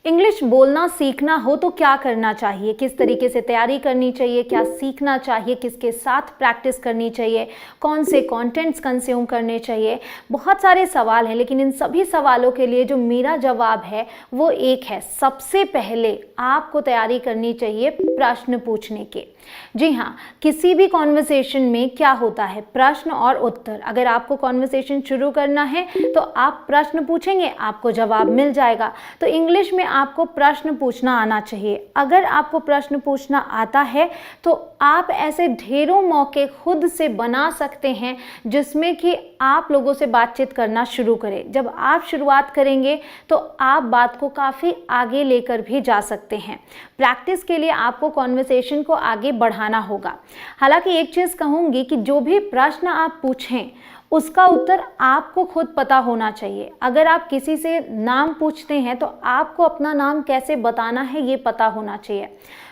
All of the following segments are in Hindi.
इंग्लिश बोलना सीखना हो तो क्या करना चाहिए, किस तरीके से तैयारी करनी चाहिए, क्या सीखना चाहिए, किसके साथ प्रैक्टिस करनी चाहिए, कौन से कंटेंट्स कंज्यूम करने चाहिए। बहुत सारे सवाल हैं, लेकिन इन सभी सवालों के लिए जो मेरा जवाब है वो एक है। सबसे पहले आपको तैयारी करनी चाहिए प्रश्न पूछने के। जी हाँ, किसी भी कॉन्वर्सेशन में क्या होता है, प्रश्न और उत्तर। अगर आपको कॉन्वर्सेशन शुरू करना है तो आप प्रश्न पूछेंगे, आपको जवाब मिल जाएगा। तो इंग्लिश में आपको प्रश्न पूछना आना चाहिए। अगर आपको प्रश्न पूछना आता है तो आप ऐसे ढेरों मौके खुद से बना सकते हैं जिसमें कि आप लोगों से बातचीत करना शुरू करें। जब आप शुरुआत करेंगे तो आप बात को काफ़ी आगे लेकर भी जा सकते हैं। प्रैक्टिस के लिए आपको कॉन्वर्सेशन को आगे बढ़ाना होगा। हालांकि एक चीज़ कहूँगी कि जो भी प्रश्न आप पूछें उसका उत्तर आपको खुद पता होना चाहिए। अगर आप किसी से नाम पूछते हैं तो आपको अपना नाम कैसे बताना है ये पता होना चाहिए।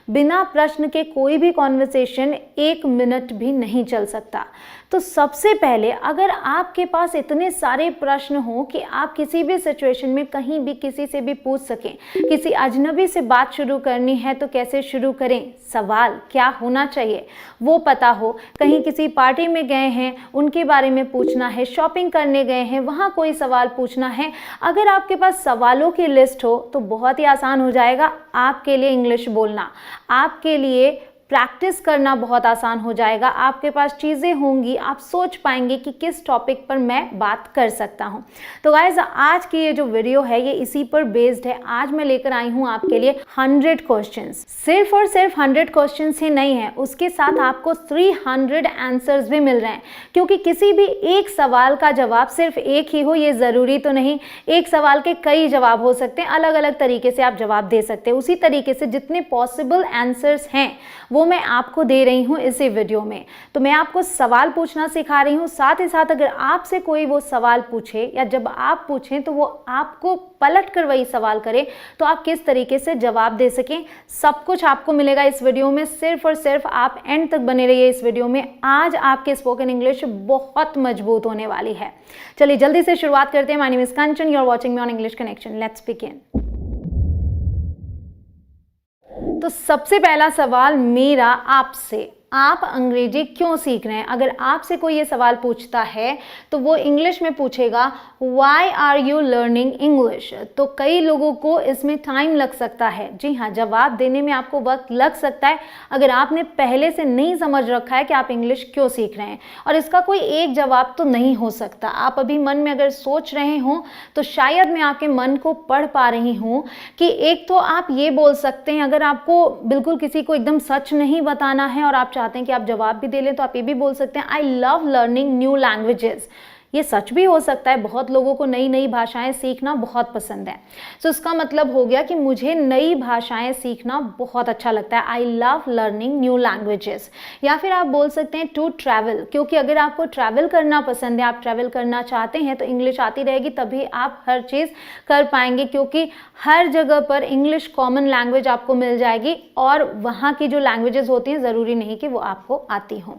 बिना प्रश्न के कोई भी कॉन्वर्सेशन 1 मिनट भी नहीं चल सकता। तो सबसे पहले अगर आपके पास इतने सारे प्रश्न हो कि आप किसी भी सिचुएशन में कहीं भी किसी से भी पूछ सकें, किसी अजनबी से बात शुरू करनी है तो कैसे शुरू करें, सवाल क्या होना चाहिए वो पता हो, कहीं किसी पार्टी में गए हैं उनके बारे में पूछना है, शॉपिंग करने गए हैं वहाँ कोई सवाल पूछना है, अगर आपके पास सवालों की लिस्ट हो तो बहुत ही आसान हो जाएगा आपके लिए इंग्लिश बोलना। आपके लिए प्रैक्टिस करना बहुत आसान हो जाएगा। आपके पास चीज़ें होंगी, आप सोच पाएंगे कि किस टॉपिक पर मैं बात कर सकता हूं। तो गाइस, आज की ये जो वीडियो है ये इसी पर बेस्ड है। आज मैं लेकर आई हूं आपके लिए 100 क्वेश्चंस। सिर्फ और सिर्फ 100 क्वेश्चंस ही नहीं है, उसके साथ आपको 300 आंसर्स भी मिल रहे हैं। क्योंकि किसी भी एक सवाल का जवाब सिर्फ एक ही हो ये ज़रूरी तो नहीं, एक सवाल के कई जवाब हो सकते हैं, अलग अलग तरीके से आप जवाब दे सकते हैं। उसी तरीके से जितने पॉसिबल आंसर्स हैं वो मैं आपको दे रही हूँ इसी वीडियो में। तो मैं आपको सवाल पूछना सिखा रही हूँ, साथ ही साथ अगर आपसे कोई वो सवाल पूछे या जब आप पूछें तो वो आपको पलट कर वही सवाल करे तो आप किस तरीके से जवाब दे सकें, सब कुछ आपको मिलेगा इस वीडियो में। सिर्फ और सिर्फ आप एंड तक बने रहिए इस वीडियो में। आज आपके स्पोकन इंग्लिश बहुत मजबूत होने वाली है। चलिए जल्दी से शुरुआत करते हैं। My name is Kanchan, you are watching me on English Connection. Let's begin. तो सबसे पहला सवाल मेरा आपसे, आप अंग्रेजी क्यों सीख रहे हैं? अगर आपसे कोई ये सवाल पूछता है तो वो इंग्लिश में पूछेगा Why are you learning English? तो कई लोगों को इसमें टाइम लग सकता है। जी हाँ, जवाब देने में आपको वक्त लग सकता है अगर आपने पहले से नहीं समझ रखा है कि आप इंग्लिश क्यों सीख रहे हैं। और इसका कोई एक जवाब तो नहीं हो सकता। आप अभी मन में अगर सोच रहे हो तो शायद मैं आपके मन को पढ़ पा रही हूँ कि एक तो आप ये बोल सकते हैं, अगर आपको बिल्कुल किसी को एकदम सच नहीं बताना है और आप चाहते हैं कि आप जवाब भी दे लें तो आप ये भी बोल सकते हैं I love learning new languages. ये सच भी हो सकता है, बहुत लोगों को नई नई भाषाएं सीखना बहुत पसंद है। तो इसका मतलब हो गया कि मुझे नई भाषाएं सीखना बहुत अच्छा लगता है, I love learning new languages. या फिर आप बोल सकते हैं टू ट्रैवल, क्योंकि अगर आपको ट्रैवल करना पसंद है, आप ट्रैवल करना चाहते हैं तो इंग्लिश आती रहेगी तभी आप हर चीज़ कर पाएंगे, क्योंकि हर जगह पर इंग्लिश कॉमन लैंग्वेज आपको मिल जाएगी और वहाँ की जो लैंग्वेजेस होती हैं ज़रूरी नहीं कि वो आपको आती हों।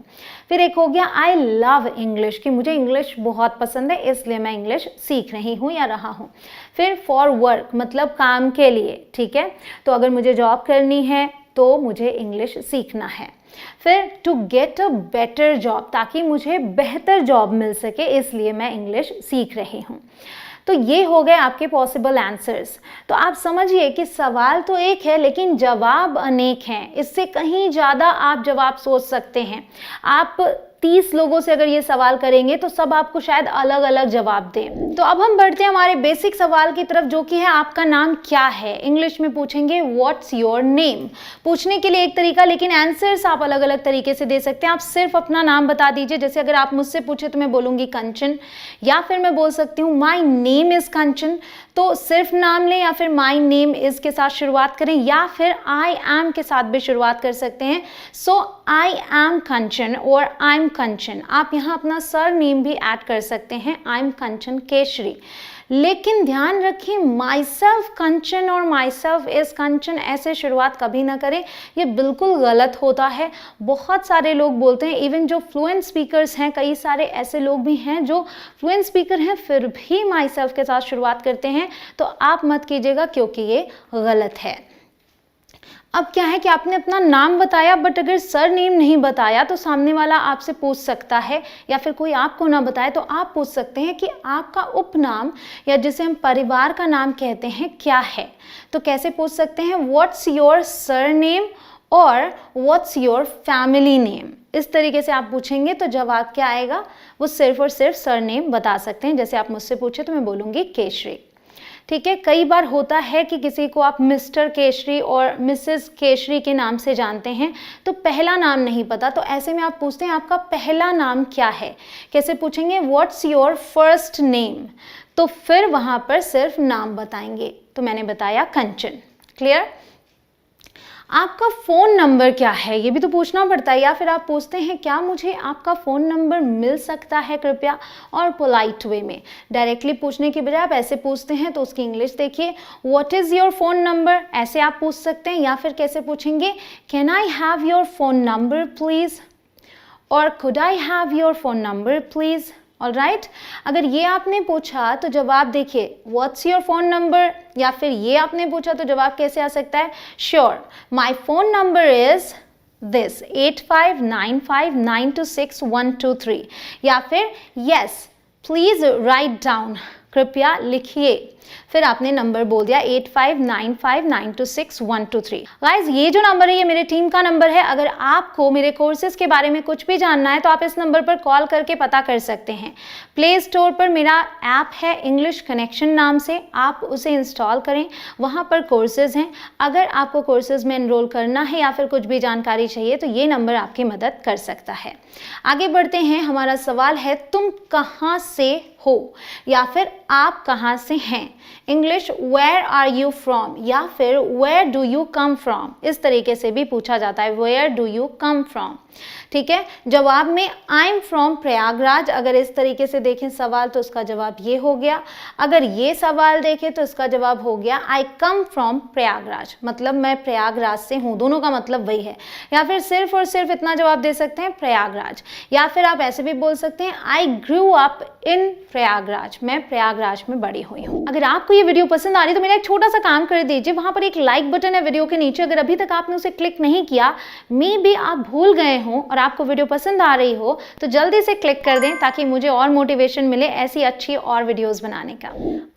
फिर एक हो गया आई लव इंग्लिश, कि मुझे इंग्लिश बहुत पसंद है इसलिए मैं इंग्लिश सीख रही हूँ या रहा हूँ। फिर फॉर वर्क, मतलब काम के लिए, ठीक है, तो अगर मुझे जॉब करनी है तो मुझे इंग्लिश सीखना है। फिर to get a better job, ताकि मुझे बेहतर जॉब मिल सके इसलिए मैं इंग्लिश सीख रही हूँ। तो ये हो गए आपके पॉसिबल आंसर्स। तो आप समझिए कि सवाल तो एक है लेकिन जवाब अनेक हैं। इससे कहीं ज़्यादा आप जवाब सोच सकते हैं। आप 30 लोगों से अगर ये सवाल करेंगे तो सब आपको शायद अलग अलग जवाब दें। तो अब हम बढ़ते हैं हमारे बेसिक सवाल की तरफ, जो कि है आपका नाम क्या है। इंग्लिश में पूछेंगे व्हाट्स योर नेम। पूछने के लिए एक तरीका, लेकिन आंसर्स आप अलग अलग तरीके से दे सकते हैं। आप सिर्फ अपना नाम बता दीजिए। जैसे अगर आप मुझसे पूछे तो मैं बोलूँगी कंचन, या फिर मैं बोल सकती हूँ माई नेम इज़ कंचन। तो सिर्फ नाम लें या फिर माई नेम इज़ के साथ शुरुआत करें, या फिर आई एम के साथ भी शुरुआत कर सकते हैं। सो आई एम कंचन और आई एम कंचन। आप यहाँ अपना सर नेम भी ऐड कर सकते हैं, आई एम कंचन केशरी। लेकिन ध्यान रखें माई सेल्फ कंचन और माई सेल्फ इज कंचन ऐसे शुरुआत कभी ना करें, ये बिल्कुल गलत होता है। बहुत सारे लोग बोलते हैं, इवन जो फ्लुएंट स्पीकर्स हैं, कई सारे ऐसे लोग भी हैं जो फ्लुएंट स्पीकर हैं फिर भी माई सेल्फ के साथ शुरुआत करते हैं, तो आप मत कीजिएगा क्योंकि ये गलत है। अब क्या है कि आपने अपना नाम बताया बट अगर सर नेम नहीं बताया तो सामने वाला आपसे पूछ सकता है, या फिर कोई आपको ना बताए तो आप पूछ सकते हैं कि आपका उपनाम या जिसे हम परिवार का नाम कहते हैं क्या है। तो कैसे पूछ सकते हैं, व्हाट्स योर सर नेम और व्हाट्स योर फैमिली नेम। इस तरीके से आप पूछेंगे तो जवाब क्या आएगा, वो सिर्फ और सिर्फ सर नेम बता सकते हैं। जैसे आप मुझसे पूछे तो मैं बोलूँगी केशरी। ठीक है, कई बार होता है कि किसी को आप मिस्टर केशरी और मिसेस केशरी के नाम से जानते हैं तो पहला नाम नहीं पता, तो ऐसे में आप पूछते हैं आपका पहला नाम क्या है। कैसे पूछेंगे, व्हाट्स योर फर्स्ट नेम, तो फिर वहाँ पर सिर्फ नाम बताएंगे। तो मैंने बताया कंचन। क्लियर। आपका फ़ोन नंबर क्या है, ये भी तो पूछना पड़ता है। या फिर आप पूछते हैं क्या मुझे आपका फ़ोन नंबर मिल सकता है कृपया, और पोलाइट वे में। डायरेक्टली पूछने की बजाय आप ऐसे पूछते हैं तो उसकी इंग्लिश देखिए, what is your phone number, ऐसे आप पूछ सकते हैं। या फिर कैसे पूछेंगे, can I have your phone number please, और could I have your phone number please. Alright, अगर ये आपने पूछा तो जवाब देखिए व्हाट्स योर फ़ोन नंबर, या फिर ये आपने पूछा तो जवाब कैसे आ सकता है, sure my phone number is this 8595926123, या फिर यस प्लीज़ राइट डाउन, कृपया लिखिए। फिर आपने नंबर बोल दिया 8595926123। गाइज ये जो नंबर है ये मेरे टीम का नंबर है। अगर आपको मेरे कोर्सेज के बारे में कुछ भी जानना है तो आप इस नंबर पर कॉल करके पता कर सकते हैं। प्ले स्टोर पर मेरा ऐप है इंग्लिश कनेक्शन नाम से, आप उसे इंस्टॉल करें, वहाँ पर कोर्सेज हैं। अगर आपको कोर्सेज में एनरोल करना है या फिर कुछ भी जानकारी चाहिए तो ये नंबर आपकी मदद कर सकता है। आगे बढ़ते हैं, हमारा सवाल है तुम कहाँ से हो, या फिर आप कहाँ से हैं। English where are you from, या फिर where do you come from, इस तरीके से भी पूछा जाता है, where do you come from. ठीक है, जवाब में आई एम फ्रॉम प्रयागराज, अगर इस तरीके से देखें सवाल तो उसका जवाब ये हो गया। अगर ये सवाल देखें तो इसका जवाब हो गया आई कम फ्रॉम प्रयागराज, मतलब मैं प्रयागराज से हूँ, दोनों का मतलब वही है। या फिर सिर्फ और सिर्फ इतना जवाब दे सकते हैं प्रयागराज, या फिर आप ऐसे भी बोल सकते हैं आई ग्रू अप इन प्रयागराज, मैं प्रयागराज में बड़ी हुई हूँ। अगर आपको ये वीडियो पसंद आ रही तो मेरा एक छोटा सा काम कर दीजिए, वहाँ पर एक लाइक बटन है वीडियो के नीचे, अगर अभी तक आपने उसे क्लिक नहीं किया, मे बी आप भूल गए हो और आपको वीडियो पसंद आ रही हो तो जल्दी से क्लिक कर दें ताकि मुझे और मोटिवेशन मिले ऐसी अच्छी और वीडियोस बनाने का।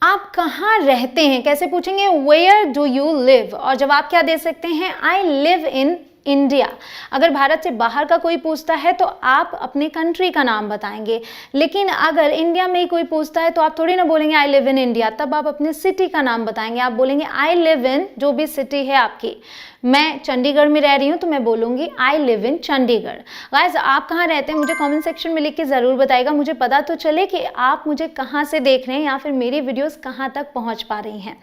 आप कहाँ रहते हैं, कैसे पूछेंगे, वेयर डू यू लिव, और जवाब क्या दे सकते हैं, आई लिव इन इंडिया। अगर भारत से बाहर का कोई पूछता है तो आप अपने कंट्री का नाम बताएंगे, लेकिन अगर इंडिया में ही कोई पूछता है तो आप थोड़ी ना बोलेंगे आई लिव इन इंडिया, तब आप अपने सिटी का नाम बताएंगे। आप बोलेंगे आई लिव इन जो भी सिटी है आपकी। मैं चंडीगढ़ में रह रही हूँ तो मैं बोलूँगी I live in Chandigarh. Guys आप कहाँ रहते हैं मुझे कमेंट सेक्शन में लिख के ज़रूर बताइएगा, मुझे पता तो चले कि आप मुझे कहाँ से देख रहे हैं या फिर मेरी वीडियोस कहाँ तक पहुँच पा रही हैं।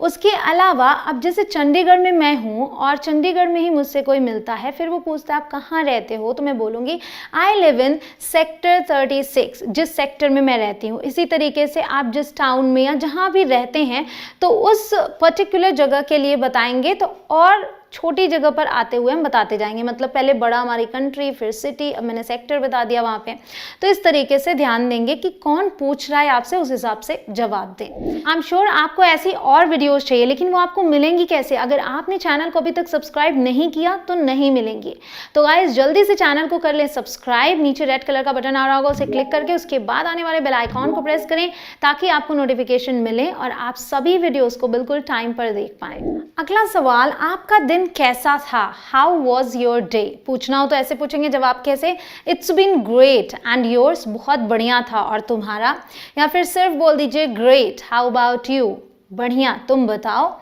उसके अलावा अब जैसे चंडीगढ़ में मैं हूँ और चंडीगढ़ में ही मुझसे कोई मिलता है, फिर वो पूछता है आप कहाँ रहते हो, तो मैं बोलूँगी आई लिव इन सेक्टर 36, जिस सेक्टर में मैं रहती हूँ। इसी तरीके से आप जिस टाउन में या जहाँ भी रहते हैं तो उस पर्टिकुलर जगह के लिए बताएंगे, तो और छोटी जगह पर आते हुए हम बताते जाएंगे, मतलब पहले बड़ा हमारी कंट्री, फिर सिटी, अब मैंने सेक्टर बता दिया वहाँ पे। तो इस तरीके से ध्यान देंगे कि कौन पूछ रहा है आपसे, उस हिसाब से जवाब दें। आई एम श्योर आपको ऐसी और वीडियोस चाहिए, लेकिन वो आपको मिलेंगी कैसे, अगर आपने चैनल को अभी तक सब्सक्राइब नहीं किया तो नहीं मिलेंगी। तो गाइस जल्दी से चैनल को कर लें सब्सक्राइब, नीचे रेड कलर का बटन आ रहा होगा उसे क्लिक करके उसके बाद आने वाले बेल आइकॉन को प्रेस करें ताकि आपको नोटिफिकेशन मिले और आप सभी वीडियोस को बिल्कुल टाइम पर देख पाएं। अगला सवाल, आपका दिन कैसा था, हाउ वॉज योर डे। पूछना हो तो ऐसे पूछेंगे, जवाब कैसे, it's been great and yours, बहुत बढ़िया था, और तुम्हारा। या फिर सिर्फ बोल दीजिए ग्रेट, हाउ अबाउट यू, बढ़िया, तुम बताओ।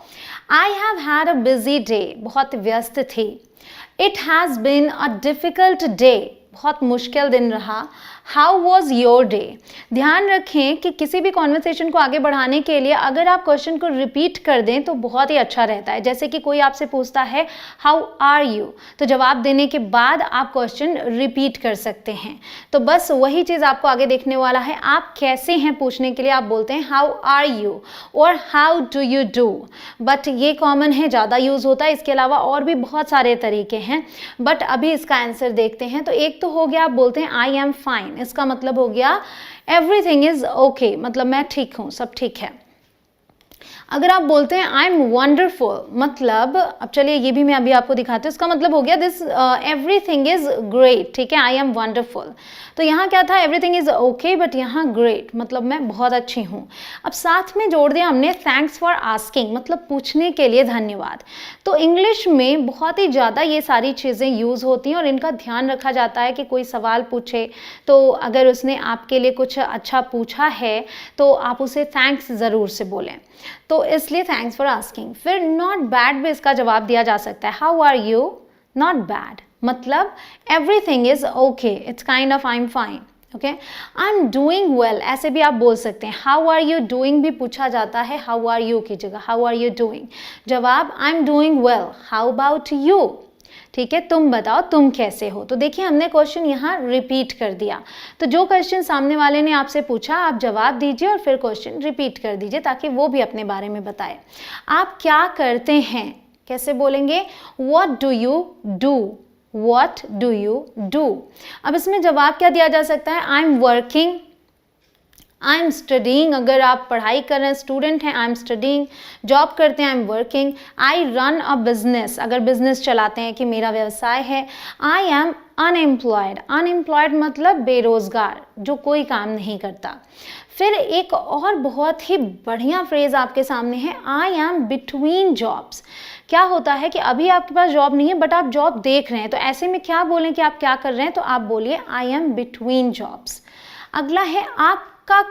I have had a busy day, बहुत व्यस्त थी। It has been a difficult day, बहुत मुश्किल दिन रहा। How was your day. ध्यान रखें कि किसी भी कॉन्वर्सेशन को आगे बढ़ाने के लिए अगर आप क्वेश्चन को रिपीट कर दें तो बहुत ही अच्छा रहता है। जैसे कि कोई आपसे पूछता है हाउ आर यू, तो जवाब देने के बाद आप क्वेश्चन रिपीट कर सकते हैं। तो बस वही चीज़ आपको आगे देखने वाला है। आप कैसे हैं पूछने के लिए आप बोलते हैं हाउ आर यू और how do you do, but ये कॉमन है, ज़्यादा यूज़ होता है। इसके अलावा और भी बहुत सारे तरीके हैं, बट अभी इसका आंसर देखते हैं। तो एक तो हो गया आप बोलते हैं आई एम फाइन, इसका मतलब हो गया एवरीथिंग इज ओके, मतलब मैं ठीक हूँ, सब ठीक है। अगर आप बोलते हैं आई एम वंडरफुल, मतलब अब चलिए ये भी मैं अभी आपको दिखाती हूँ, इसका मतलब हो गया दिस एवरीथिंग इज ग्रेट, ठीक है, आई एम वंडरफुल। तो यहाँ क्या था, एवरीथिंग इज ओके, बट यहाँ ग्रेट मतलब मैं बहुत अच्छी हूँ। अब साथ में जोड़ दिया हमने थैंक्स फॉर आस्किंग, मतलब पूछने के लिए धन्यवाद। तो इंग्लिश में बहुत ही ज़्यादा ये सारी चीज़ें यूज़ होती हैं और इनका ध्यान रखा जाता है कि कोई सवाल पूछे तो अगर उसने आपके लिए कुछ अच्छा पूछा है तो आप उसे थैंक्स ज़रूर से बोलें। तो इसलिए थैंक्स फॉर आस्किंग। फिर नॉट बैड भी इसका जवाब दिया जा सकता है, how are you, not bad मतलब everything is okay, it's kind of I am fine, okay. I am doing well, ऐसे भी आप बोल सकते हैं। हाउ आर यू डूइंग भी पूछा जाता है हाउ आर यू की जगह, हाउ आर यू डूइंग। जवाब I am doing well, how about you, ठीक है, तुम बताओ तुम कैसे हो। तो देखिए हमने क्वेश्चन यहाँ रिपीट कर दिया। तो जो क्वेश्चन सामने वाले ने आपसे पूछा आप जवाब दीजिए और फिर क्वेश्चन रिपीट कर दीजिए ताकि वो भी अपने बारे में बताए। आप क्या करते हैं, कैसे बोलेंगे, what do you do, what do you do. अब इसमें जवाब क्या दिया जा सकता है, I am working, I am studying, अगर आप पढ़ाई कर रहे हैं, स्टूडेंट हैं, आई एम स्टडीइंग, जॉब करते हैं, I am working, I run a business, अगर बिजनेस चलाते हैं कि मेरा व्यवसाय है, आई एम अनएम्प्लॉयड, अनएम्प्लॉयड मतलब बेरोजगार, जो कोई काम नहीं करता। फिर एक और बहुत ही बढ़िया फ्रेज आपके सामने है, आई एम बिटवीन जॉब्स। क्या होता है कि अभी आपके पास जॉब नहीं है बट आप जॉब देख रहे हैं, तो ऐसे में क्या बोलें कि आप क्या कर रहे हैं, तो आप बोलिए आई एम बिटवीन जॉब्स। अगला है आपका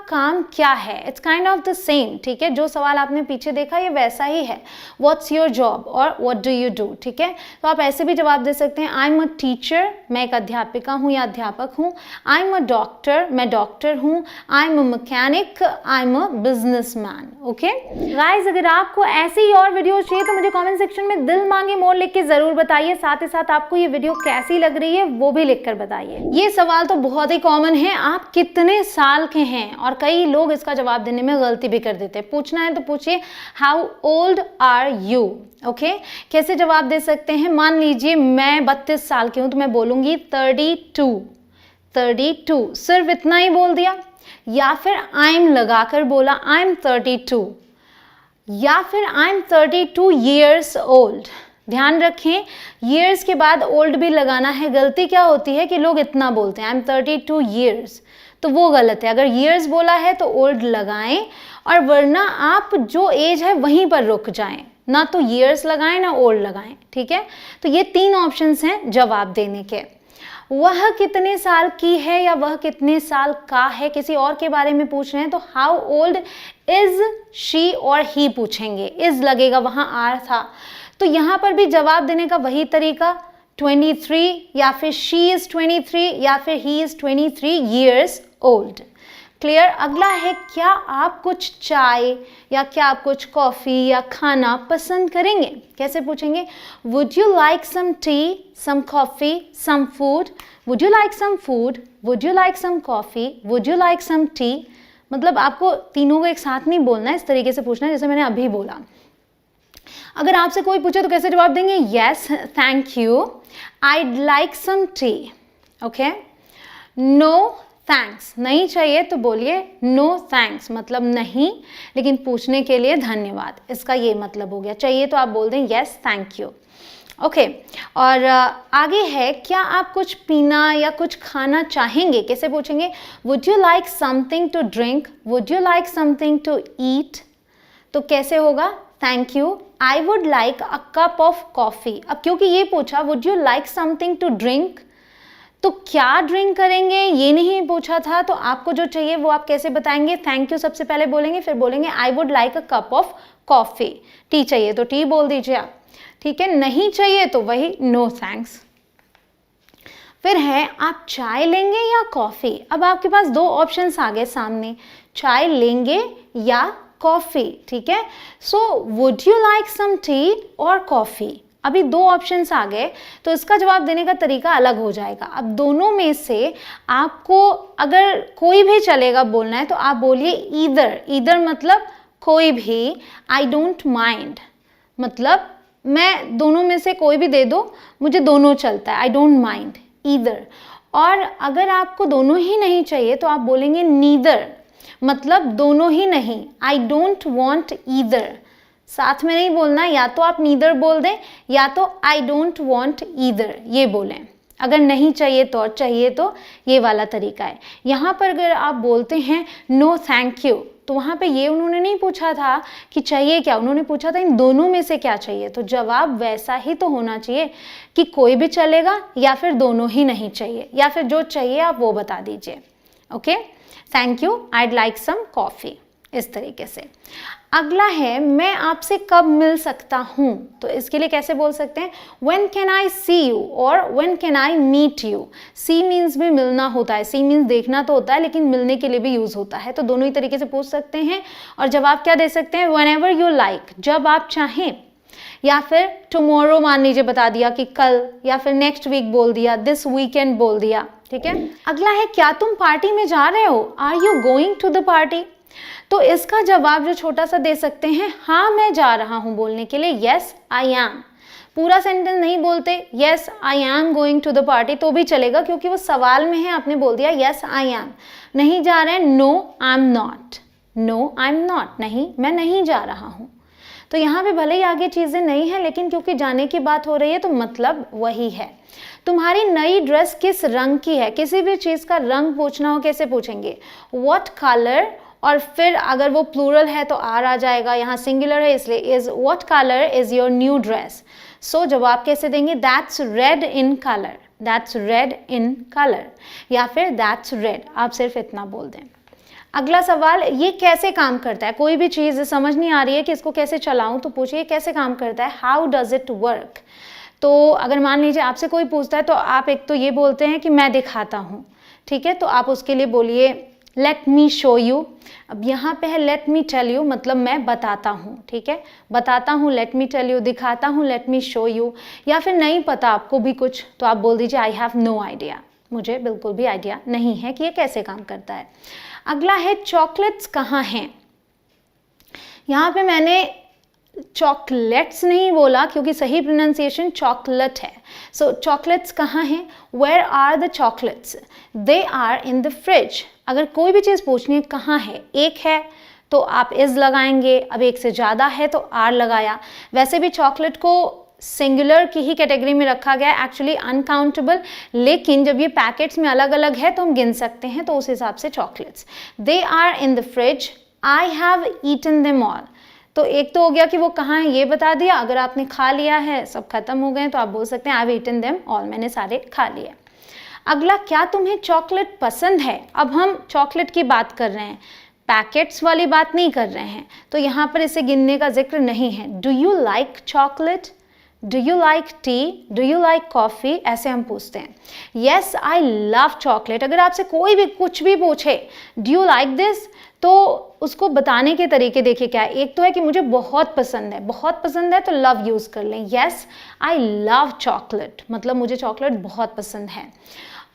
काम क्या है, it's kind of the same, ठीक है, जो सवाल आपने पीछे देखा ये वैसा ही है, व्हाट्स योर जॉब और व्हाट डू यू डू, ठीक है। तो आप ऐसे भी जवाब दे सकते हैं, आई एम अ टीचर, मैं एक अध्यापिका हूँ या अध्यापक हूँ, आई एम अ डॉक्टर, मैं डॉक्टर हूँ, I am a mechanic, I am a businessman, okay. Guys अगर आपको ऐसी ही और वीडियो चाहिए तो मुझे कमेंट सेक्शन में दिल मांगे मोर लिख के जरूर बताइए। साथ ही साथ आपको ये वीडियो कैसी लग रही है वो भी लिख कर बताइए। ये सवाल तो बहुत ही कॉमन है, आप कितने साल के हैं, और कई लोग इसका जवाब देने में गलती भी कर देते हैं। पूछना है तो पूछिए how old are you, okay. कैसे जवाब दे सकते हैं, मान लीजिए मैं 32 साल की हूं तो मैं बोलूंगी 32, 32, सिर्फ इतना ही बोल दिया, या फिर आई एम लगाकर बोला आई एम 32, या फिर आई एम 32 years old। ध्यान रखें years के बाद old भी लगाना है। गलती क्या होती है कि लोग इतना बोलते हैं आई एम 32 years, तो वो गलत है। अगर years बोला है तो old लगाएं, और वरना आप जो एज है वहीं पर रुक जाएं, ना तो years लगाएं ना old लगाएं, ठीक है। तो ये 3 ऑप्शंस हैं जवाब देने के। वह कितने साल की है या वह कितने साल का है, किसी और के बारे में पूछ रहे हैं तो हाउ ओल्ड इज शी और ही पूछेंगे, इज लगेगा, वहां आर था। तो यहाँ पर भी जवाब देने का वही तरीका, 23, या फिर शी इज 23, या फिर he is 23 years old। Clear. अगला है क्या आप कुछ चाय या क्या आप कुछ कॉफ़ी या खाना पसंद करेंगे, कैसे पूछेंगे, would you like some tea, some coffee, some food, would you like some food, would you like some coffee, would you like some tea. मतलब आपको तीनों को एक साथ नहीं बोलना है, इस तरीके से पूछना है जैसे मैंने अभी बोला। अगर आपसे कोई पूछे तो कैसे जवाब देंगे, yes thank you, I'd like some tea, okay. No thanks, नहीं चाहिए तो बोलिए नो थैंक्स, मतलब नहीं, लेकिन पूछने के लिए धन्यवाद, इसका ये मतलब हो गया। चाहिए तो आप बोल दें येस थैंक यू, ओके। और आगे है क्या आप कुछ पीना या कुछ खाना चाहेंगे, कैसे पूछेंगे, would you like something to drink, would you like something to eat. तो कैसे होगा, thank you, I would like a cup of coffee. अब क्योंकि ये पूछा would you like something to drink, तो क्या ड्रिंक करेंगे ये नहीं पूछा था, तो आपको जो चाहिए वो आप कैसे बताएंगे, थैंक यू सबसे पहले बोलेंगे, फिर बोलेंगे आई would like a cup of coffee. T चाहिए तो टी बोल दीजिए आप, ठीक है, नहीं चाहिए तो वही नो थैंक्स। फिर है आप चाय लेंगे या कॉफ़ी। अब आपके पास दो ऑप्शंस आ गए सामने, चाय लेंगे या कॉफ़ी, ठीक है। So would you like some tea और कॉफ़ी, अभी दो ऑप्शंस आ गए, तो इसका जवाब देने का तरीका अलग हो जाएगा। अब दोनों में से आपको अगर कोई भी चलेगा बोलना है तो आप बोलिए ईदर। ईदर मतलब कोई भी, आई डोंट माइंड मतलब मैं दोनों में से कोई भी दे दो, मुझे दोनों चलता है, आई डोंट माइंड, ईदर। और अगर आपको दोनों ही नहीं चाहिए तो आप बोलेंगे नीदर, मतलब दोनों ही नहीं, आई डोंट वॉन्ट ईदर। साथ में नहीं बोलना, या तो आप नीदर बोल दें या तो आई डोंट वॉन्ट ईदर ये बोलें। अगर नहीं चाहिए तो, और चाहिए तो ये वाला तरीका है। यहाँ पर अगर आप बोलते हैं नो थैंक यू, तो वहाँ पे ये उन्होंने नहीं पूछा था कि चाहिए क्या, उन्होंने पूछा था इन दोनों में से क्या चाहिए। तो जवाब वैसा ही तो होना चाहिए कि कोई भी चलेगा या फिर दोनों ही नहीं चाहिए, या फिर जो चाहिए आप वो बता दीजिए। Okay, thank you, I'd like some coffee, इस तरीके से। अगला है मैं आपसे कब मिल सकता हूँ, तो इसके लिए कैसे बोल सकते हैं, when can I see you और when can I meet you. See means भी मिलना होता है, सी मीन्स देखना तो होता है लेकिन मिलने के लिए भी यूज होता है, तो दोनों ही तरीके से पूछ सकते हैं। और जवाब क्या दे सकते हैं, व्हेनेवर यू लाइक, जब आप चाहें, या फिर टुमारो मान लीजिए बता दिया कि कल, या फिर नेक्स्ट वीक बोल दिया, दिस वीकेंड बोल दिया, ठीक है। अगला है क्या तुम पार्टी में जा रहे हो, are you going to the party. तो इसका जवाब जो छोटा सा दे सकते हैं, हाँ मैं जा रहा हूँ बोलने के लिए, येस आई एम। पूरा सेंटेंस नहीं बोलते yes I am going to the party तो भी चलेगा, क्योंकि वो सवाल में है, आपने बोल दिया येस आई एम। नहीं जा रहे हैं, no I am not, no I am not, नहीं मैं नहीं जा रहा हूँ। तो यहाँ पे भले ही आगे चीज़ें नहीं है, लेकिन क्योंकि जाने की बात हो रही है तो मतलब वही है। तुम्हारी नई ड्रेस किस रंग की है, किसी भी चीज़ का रंग पूछना हो कैसे पूछेंगे, व्हाट कलर, और फिर अगर वो प्लूरल है तो आर आ जाएगा, यहाँ सिंगुलर है इसलिए is, what colour is your new dress. So जवाब कैसे देंगे, that's red in colour, that's red in colour, या फिर दैट्स रेड, आप सिर्फ इतना बोल दें। अगला सवाल, ये कैसे काम करता है, कोई भी चीज़ समझ नहीं आ रही है कि इसको कैसे चलाऊं तो पूछिए कैसे काम करता है, हाउ डज इट वर्क। तो अगर मान लीजिए आपसे कोई पूछता है तो आप एक तो ये बोलते हैं कि मैं दिखाता हूँ, ठीक है, तो आप उसके लिए बोलिए लेट मी शो यू। अब यहाँ पे है लेट मी टेल यू, मतलब मैं बताता हूँ, ठीक है, बताता हूँ लेट मी टेल यू, दिखाता हूँ लेट मी शो यू, या फिर नहीं पता आपको भी कुछ तो आप बोल दीजिए आई हैव नो आइडिया, मुझे बिल्कुल भी आइडिया नहीं है कि ये कैसे काम करता है। अगला है चॉकलेट्स कहाँ हैं। यहाँ पे मैंने चॉकलेट्स नहीं बोला क्योंकि सही प्रोनाउंसिएशन चॉकलेट है। सो चॉकलेट्स कहाँ हैं, where are the chocolates, they are in the fridge. अगर कोई भी चीज़ पूछनी है कहाँ है, एक है तो आप इज लगाएंगे, अब एक से ज़्यादा है तो आर लगाया। वैसे भी चॉकलेट को सिंगुलर की ही कैटेगरी में रखा गया है, एक्चुअली अनकाउंटेबल, लेकिन जब ये पैकेट्स में अलग अलग है तो हम गिन सकते हैं, तो उस हिसाब से chocolates. They are in the fridge, I have eaten them all. तो एक तो हो गया कि वो कहाँ है ये बता दिया, अगर आपने खा लिया है सब खत्म हो गए तो आप बोल सकते हैं I have eaten them all, मैंने सारे खा लिए। अगला, क्या तुम्हें चॉकलेट पसंद है। अब हम चॉकलेट की बात कर रहे हैं, पैकेट्स वाली बात नहीं कर रहे हैं, तो यहाँ पर इसे गिनने का जिक्र नहीं है। Do you like chocolate, do you like T, do you like coffee, ऐसे हम पूछते हैं। येस आई लव चॉकलेट, अगर आपसे कोई भी कुछ भी पूछे डू यू लाइक दिस, तो उसको बताने के तरीके देखिए क्या है, एक तो है कि मुझे बहुत पसंद है, बहुत पसंद है तो लव यूज़ कर लें, येस आई लव चॉकलेट, मतलब मुझे चॉकलेट बहुत पसंद है।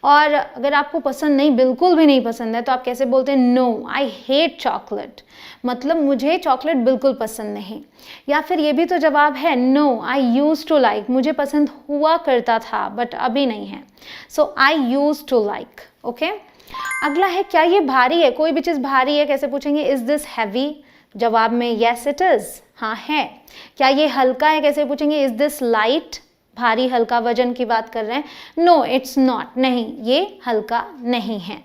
और अगर आपको पसंद नहीं, बिल्कुल भी नहीं पसंद है, तो आप कैसे बोलते हैं, नो आई हेट चॉकलेट, मतलब मुझे चॉकलेट बिल्कुल पसंद नहीं। या फिर ये भी तो जवाब है, no I use to like, मुझे पसंद हुआ करता था बट अभी नहीं है, so I use to like. Okay, अगला है क्या ये भारी है, कोई भी चीज़ भारी है कैसे पूछेंगे, इज दिस हैवी, जवाब में येस इट इज़, हाँ है। क्या ये हल्का है कैसे पूछेंगे, इज दिस लाइट, भारी हल्का वजन की बात कर रहे हैं, नो इट्स नॉट, नहीं ये हल्का नहीं है।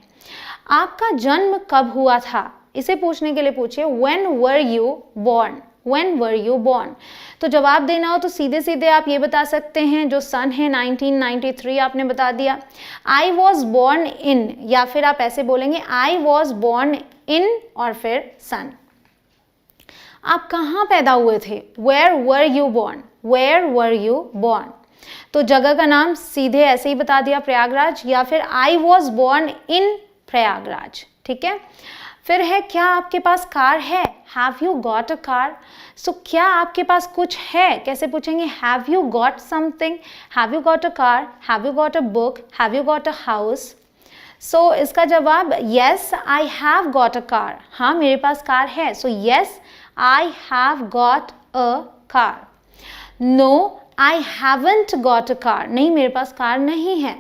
आपका जन्म कब हुआ था, इसे पूछने के लिए पूछिए when were you born, when were you born. तो जवाब देना हो तो सीधे सीधे आप ये बता सकते हैं, जो सन है 1993 आपने बता दिया। आई वॉज बॉर्न इन, या फिर आप ऐसे बोलेंगे आई वॉज बॉर्न इन और फिर सन। आप कहाँ पैदा हुए थे, where were you born, where were you born. तो जगह का नाम सीधे ऐसे ही बता दिया, प्रयागराज, या फिर I was born in Prayagraj. ठीक है। फिर है क्या आपके पास कार है, have you got a car. So क्या आपके पास कुछ है, कैसे पूछेंगे, have you got something, have you got a car, have you got a book, have you got a house. So इसका जवाब yes I have got a car, हाँ मेरे पास कार है। So yes I have got a car. No I haven't got a car, नहीं मेरे पास कार नहीं है।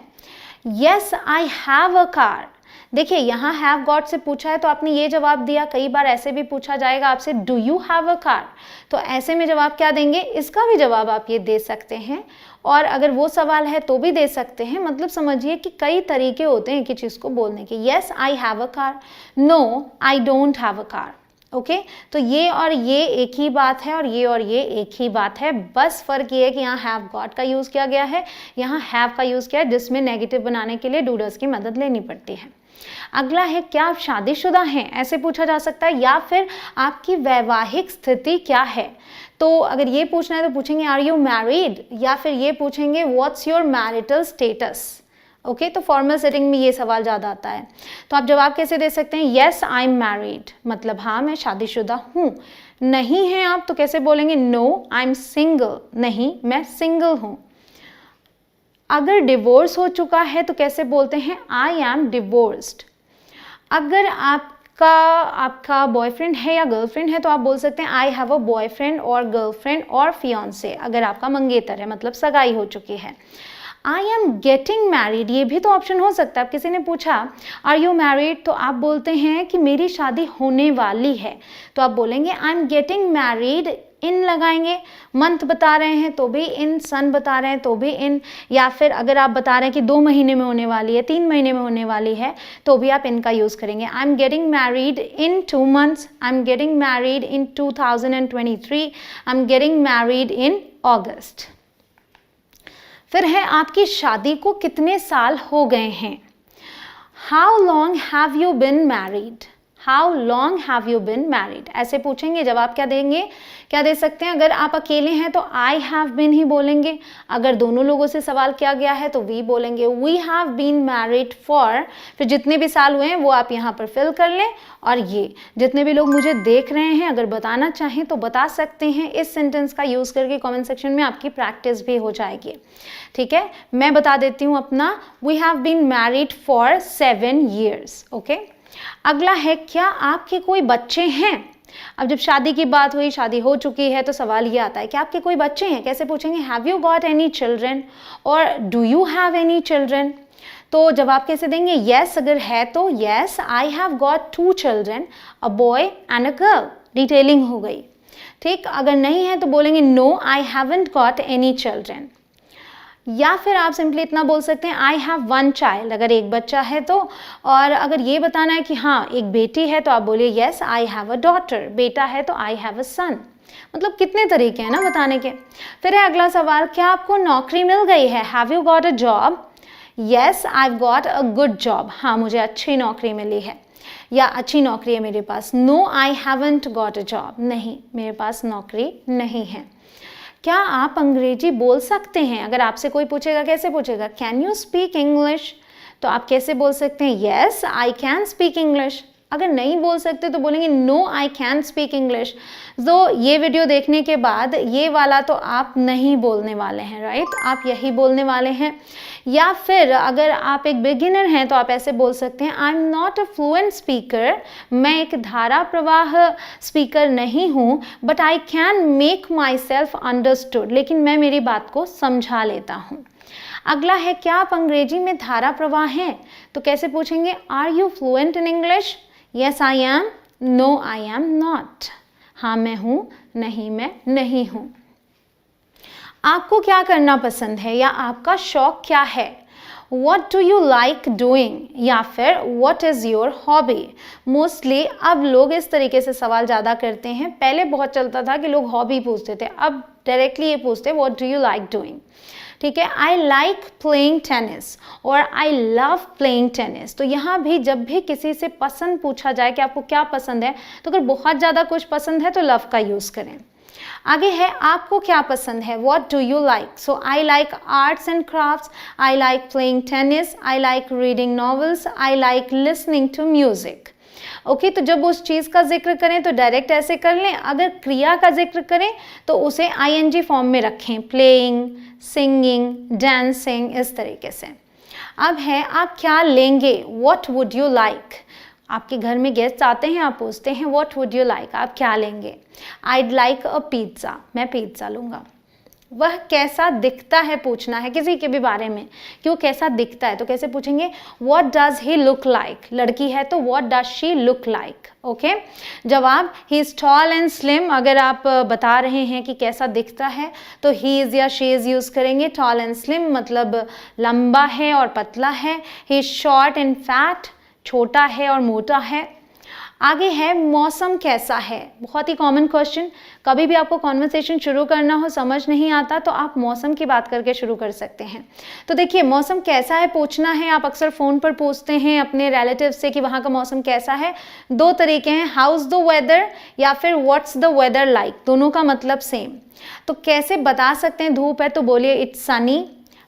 Yes I have a car, देखिए यहाँ हैव गॉट से पूछा है तो आपने ये जवाब दिया। कई बार ऐसे भी पूछा जाएगा आपसे, do you have a car, तो ऐसे में जवाब क्या देंगे, इसका भी जवाब आप ये दे सकते हैं, और अगर वो सवाल है तो भी दे सकते हैं। मतलब समझिए कि कई तरीके होते हैं एक ही चीज़ को बोलने के। Yes I have a car, no I don't have a car. Okay तो ये और ये एक ही बात है और ये एक ही बात है, बस फर्क ये है कि यहाँ हैव गॉट का यूज़ किया गया है, यहाँ हैव का यूज़ किया है, जिसमें नेगेटिव बनाने के लिए डूडर्स की मदद लेनी पड़ती है। अगला है क्या आप शादीशुदा हैं, ऐसे पूछा जा सकता है, या फिर आपकी वैवाहिक स्थिति क्या है। तो अगर ये पूछना है तो पूछेंगे आर यू मैरिड, या फिर ये पूछेंगे what's your marital status. Okay तो फॉर्मल सेटिंग में ये सवाल ज़्यादा आता है। तो आप जवाब कैसे दे सकते हैं, येस आई एम मैरिड, मतलब हाँ मैं शादीशुदा हूँ। नहीं हैं आप तो कैसे बोलेंगे, नो आई एम सिंगल, नहीं मैं सिंगल हूँ। अगर डिवोर्स हो चुका है तो कैसे बोलते हैं, आई एम डिवोर्स्ड। अगर आपका बॉयफ्रेंड है या गर्लफ्रेंड है तो आप बोल सकते हैं आई हैव अ बॉयफ्रेंड और गर्लफ्रेंड और फियांसे, अगर आपका मंगेतर है मतलब सगाई हो चुकी है। आई एम गेटिंग मैरिड, ये भी तो ऑप्शन हो सकता है। आप किसी ने पूछा आर यू मैरिड तो आप बोलते हैं कि मेरी शादी होने वाली है, तो आप बोलेंगे आई एम गेटिंग मैरिड इन लगाएंगे। मंथ बता रहे हैं तो भी इन, सन बता रहे हैं तो भी इन, या फिर अगर आप बता रहे हैं कि 2 महीने में होने वाली है, 3 महीने में होने वाली है, तो भी आप इनका यूज़ करेंगे। I am getting married in 2 months, I am getting married in 2023, I am getting married in August. फिर है आपकी शादी को कितने साल हो गए हैं। How long have you bin married, how long have you bin married, ऐसे पूछेंगे। जवाब क्या देंगे, क्या दे सकते हैं। अगर आप अकेले हैं तो आई हैव बिन ही बोलेंगे, अगर दोनों लोगों से सवाल किया गया है तो वी बोलेंगे। We have been married for, फिर जितने भी साल हुए हैं वो आप यहाँ पर फिल कर लें। और ये जितने भी लोग मुझे देख रहे हैं अगर बताना चाहें तो बता सकते हैं, इस सेंटेंस का यूज़ करके कमेंट सेक्शन में आपकी प्रैक्टिस भी हो जाएगी। ठीक है, मैं बता देती हूँ अपना, we have been married for 7 years। Okay अगला है क्या आपके कोई बच्चे हैं। अब जब शादी की बात हुई, शादी हो चुकी है, तो सवाल ये आता है कि आपके कोई बच्चे हैं, कैसे पूछेंगे, have you got any children और do you have any children. तो जवाब कैसे देंगे, येस अगर है तो yes I have got 2 children, a boy and a girl, detailing हो गई। ठीक, अगर नहीं है तो बोलेंगे no I haven't got any children. या फिर आप सिंपली इतना बोल सकते हैं आई हैव 1 child, अगर एक बच्चा है तो। और अगर ये बताना है कि हाँ एक बेटी है तो आप बोलिए yes I have a daughter, बेटा है तो आई हैव अ सन। मतलब कितने तरीके हैं ना बताने के। फिर है अगला सवाल, क्या आपको नौकरी मिल गई है, have you got a job. Yes I got a good job, हाँ मुझे अच्छी नौकरी मिली है या अच्छी नौकरी है मेरे पास। No I haven't got a job, नहीं मेरे पास नौकरी नहीं है। क्या आप अंग्रेजी बोल सकते हैं, अगर आपसे कोई पूछेगा कैसे पूछेगा, कैन यू स्पीक इंग्लिश, तो आप कैसे बोल सकते हैं, yes I can speak English. अगर नहीं बोल सकते तो बोलेंगे no I can speak English. तो ये वीडियो देखने के बाद ये वाला तो आप नहीं बोलने वाले हैं, राइट, आप यही बोलने वाले हैं। या फिर अगर आप एक बिगिनर हैं तो आप ऐसे बोल सकते हैं, I am not a fluent speaker, मैं एक धारा प्रवाह स्पीकर नहीं हूँ, but I can make my self understood, लेकिन मैं मेरी बात को समझा लेता हूँ। अगला है क्या आप अंग्रेजी में धारा प्रवाह हैं, तो कैसे पूछेंगे, are you fluent in English. Yes I am, no I am not, हाँ मैं हूँ, नहीं मैं नहीं हूँ। आपको क्या करना पसंद है या आपका शौक क्या है, What do you like doing, या फिर What is your hobby। Mostly अब लोग इस तरीके से सवाल ज़्यादा करते हैं, पहले बहुत चलता था कि लोग हॉबी पूछते थे, अब डायरेक्टली ये पूछते हैं What do you like doing। ठीक है, आई लाइक प्लेइंग टेनिस और आई लव प्लेइंग टेनिस। तो यहाँ भी जब भी किसी से पसंद पूछा जाए कि आपको क्या पसंद है, तो अगर बहुत ज़्यादा कुछ पसंद है तो लव का यूज़ करें। आगे है आपको क्या पसंद है, what do you like. So I like arts and crafts, I like playing tennis, I like reading novels, I like listening to music. Okay, तो जब उस चीज़ का जिक्र करें तो डायरेक्ट ऐसे कर लें, अगर क्रिया का जिक्र करें तो उसे आईएनजी फॉर्म में रखें, प्लेइंग, सिंगिंग, डांसिंग, इस तरीके से. अब है आप क्या लेंगे, व्हाट वुड यू लाइक. आपके घर में गेस्ट आते हैं, आप पूछते हैं व्हाट वुड यू लाइक, आप क्या लेंगे. आईड लाइक अ पिज़्ज़ा, मैं पिज़्ज़ा लूँगा. वह कैसा दिखता है पूछना है किसी के भी बारे में कि वो कैसा दिखता है, तो कैसे पूछेंगे, what does he look like. लड़की है तो what does she look like. Okay, जवाब he is tall and slim. अगर आप बता रहे हैं कि कैसा दिखता है तो ही इज़ या शी इज़ यूज़ करेंगे. टॉल एंड स्लिम मतलब लंबा है और पतला है. He is short and fat, छोटा है और मोटा है. आगे है मौसम कैसा है. बहुत ही कॉमन क्वेश्चन, कभी भी आपको कॉन्वर्सेशन शुरू करना हो, समझ नहीं आता तो आप मौसम की बात करके शुरू कर सकते हैं. तो देखिए, मौसम कैसा है पूछना है. आप अक्सर फ़ोन पर पूछते हैं अपने रिलेटिव से कि वहाँ का मौसम कैसा है. दो तरीके हैं, हाउस द वेदर या फिर व्हाट्स द वेदर लाइक. दोनों का मतलब सेम. तो कैसे बता सकते हैं, धूप है तो बोलिए इट्स सनी,